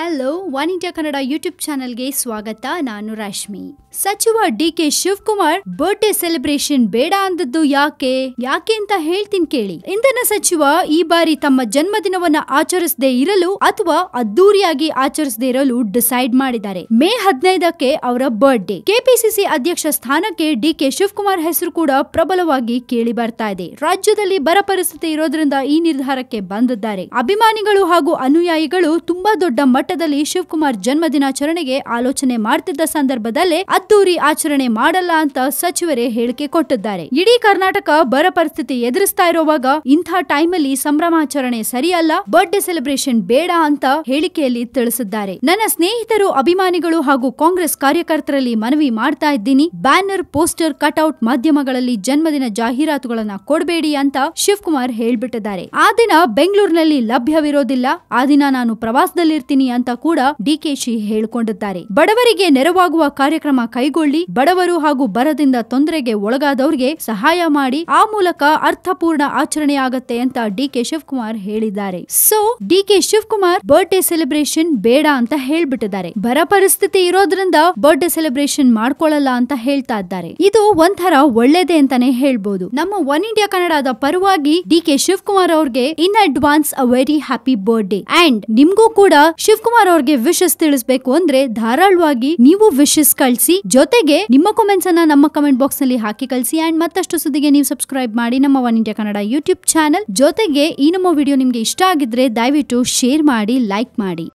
Hello one India Kannada YouTube ಚಾನೆಲ್ಗೆ ಸ್ವಾಗತ. ನಾನು ರಶ್ಮಿ. ಸಚಿವ ಡಿಕೆ ಶಿವಕುಮಾರ್ ಬರ್ಡೇ ಸೆಲೆಬ್ರೇಷನ್ ಬೇಡ ಅಂದದ್ದು ಯಾಕೆ ಅಂತ ಹೇಳ್ತೀನಿ ಕೇಳಿ. ಇಂಧನ ಸಚಿವ ಈ ಬಾರಿ ತಮ್ಮ ಜನ್ಮದಿನವನ್ನ ಆಚರಿಸದೇ ಇರಲು ಅಥವಾ ಅದ್ದೂರಿಯಾಗಿ ಆಚರಿಸದೇ ಇರಲು ಡಿಸೈಡ್ ಮಾಡಿದ್ದಾರೆ. ಮೇ 15ಕ್ಕೆ ಅವರ ಬರ್ಡೇ. ಕೆಪಿಸಿಸಿ ಅಧ್ಯಕ್ಷ ಸ್ಥಾನಕ್ಕೆ ಡಿಕೆ ಶಿವಕುಮಾರ್ ಹೆಸರು ಕೂಡ ಪ್ರಬಲವಾಗಿ ಕೇಳಿ ಬರ್ತಾ ಇದೆ. ರಾಜ್ಯದಲ್ಲಿ ಬರ ಪರಿಸ್ಥಿತಿ ಇರೋದ್ರಿಂದ ಈ ನಿರ್ಧಾರಕ್ಕೆ ಬಂದಿದ್ದಾರೆ. ಅಭಿಮಾನಿಗಳು ಹಾಗೂ ಅನುಯಾಯಿಗಳು ತುಂಬಾ ದೊಡ್ಡ ಮಟ್ಟದಲ್ಲಿ ಶಿವಕುಮಾರ್ ಜನ್ಮದಿನಾಚರಣೆಗೆ ಆಲೋಚನೆ ಮಾಡ್ತಿದ್ದ ಸಂದರ್ಭದಲ್ಲೇ ಅದ್ದೂರಿ ಆಚರಣೆ ಮಾಡಲ್ಲ ಅಂತ ಸಚಿವರೇ ಹೇಳಿಕೆ ಕೊಟ್ಟಿದ್ದಾರೆ. ಇಡೀ ಕರ್ನಾಟಕ ಬರ ಪರಿಸ್ಥಿತಿ ಎದುರಿಸ್ತಾ ಇರುವಾಗ ಇಂಥ ಟೈಮಲ್ಲಿ ಸಂಭ್ರಮಾಚರಣೆ ಸರಿಯಲ್ಲ, ಬರ್ಡೇ ಸೆಲೆಬ್ರೇಷನ್ ಬೇಡ ಅಂತ ಹೇಳಿಕೆಯಲ್ಲಿ ತಿಳಿಸಿದ್ದಾರೆ. ನನ್ನ ಸ್ನೇಹಿತರು, ಅಭಿಮಾನಿಗಳು ಹಾಗೂ ಕಾಂಗ್ರೆಸ್ ಕಾರ್ಯಕರ್ತರಲ್ಲಿ ಮನವಿ ಮಾಡ್ತಾ ಇದ್ದೀನಿ, ಬ್ಯಾನರ್, ಪೋಸ್ಟರ್, ಕಟ್ಔಟ್ ಮಾಧ್ಯಮಗಳಲ್ಲಿ ಜನ್ಮದಿನ ಜಾಹೀರಾತುಗಳನ್ನ ಕೊಡಬೇಡಿ ಅಂತ ಶಿವಕುಮಾರ್ ಹೇಳ್ಬಿಟ್ಟಿದ್ದಾರೆ. ಆ ದಿನ ಬೆಂಗಳೂರಿನಲ್ಲಿ ಲಭ್ಯವಿರೋದಿಲ್ಲ, ಆ ದಿನ ನಾನು ಪ್ರವಾಸದಲ್ಲಿರ್ತೀನಿ ಅಂತ ಕೂಡ ಡಿಕೆಶಿ ಹೇಳಿಕೊಂಡಿದ್ದಾರೆ. ಬಡವರಿಗೆ ನೆರವಾಗುವ ಕಾರ್ಯಕ್ರಮ ಕೈಗೊಳ್ಳಿ, ಬಡವರು ಹಾಗೂ ಬರದಿಂದ ತೊಂದರೆಗೆ ಒಳಗಾದವರಿಗೆ ಸಹಾಯ ಮಾಡಿ, ಆ ಮೂಲಕ ಅರ್ಥಪೂರ್ಣ ಆಚರಣೆ ಆಗತ್ತೆ ಅಂತ ಡಿಕೆ ಶಿವಕುಮಾರ್ ಹೇಳಿದ್ದಾರೆ. So DK Shivakumar birthday celebration ಬೇಡ ಅಂತ ಹೇಳ್ಬಿಟ್ಟಿದ್ದಾರೆ. ಬರ ಪರಿಸ್ಥಿತಿ ಇರೋದ್ರಿಂದ ಬರ್ಡೇ ಸೆಲೆಬ್ರೇಷನ್ ಮಾಡ್ಕೊಳ್ಳಲ್ಲ ಅಂತ ಹೇಳ್ತಾ ಇದ್ದಾರೆ. ಇದು ಒಂಥರ ಒಳ್ಳೇದೇ ಅಂತಾನೆ ಹೇಳ್ಬೋದು. ನಮ್ಮ ಒನ್ ಇಂಡಿಯಾ ಕನ್ನಡದ ಪರವಾಗಿ ಡಿಕೆ ಶಿವಕುಮಾರ್ ಅವ್ರಿಗೆ in advance a very happy birthday. And ನಿಮ್ಗೂ ಕೂಡ ಶಿವಕುಮಾರ್ ಅವ್ರಿಗೆ ವಿಶಸ್ ತಿಳಿಸಬೇಕು ಅಂದ್ರೆ ಧಾರಾಳವಾಗಿ ನೀವು ವಿಶಸ್ ಕಳಿಸಿ. ಜೊತೆಗೆ ನಿಮ್ಮ ಕಾಮೆಂಟ್ಸ್ ಅನ್ನ ನಮ್ಮ ಕಮೆಂಟ್ ಬಾಕ್ಸ್ ನಲ್ಲಿ ಹಾಕಿ ಕಳಿಸಿ. ಅಂಡ್ ಮತ್ತಷ್ಟು ಸುದ್ದಿಗೆ ನೀವು ಸಬ್ಸ್ಕ್ರೈಬ್ ಮಾಡಿ ನಮ್ಮ one India Kannada YouTube channel. ಜೊತೆಗೆ ಈ ನಮ್ಮ ವಿಡಿಯೋ ನಿಮ್ಗೆ ಇಷ್ಟ ಆಗಿದ್ರೆ ದಯವಿಟ್ಟು ಶೇರ್ ಮಾಡಿ, ಲೈಕ್ ಮಾಡಿ.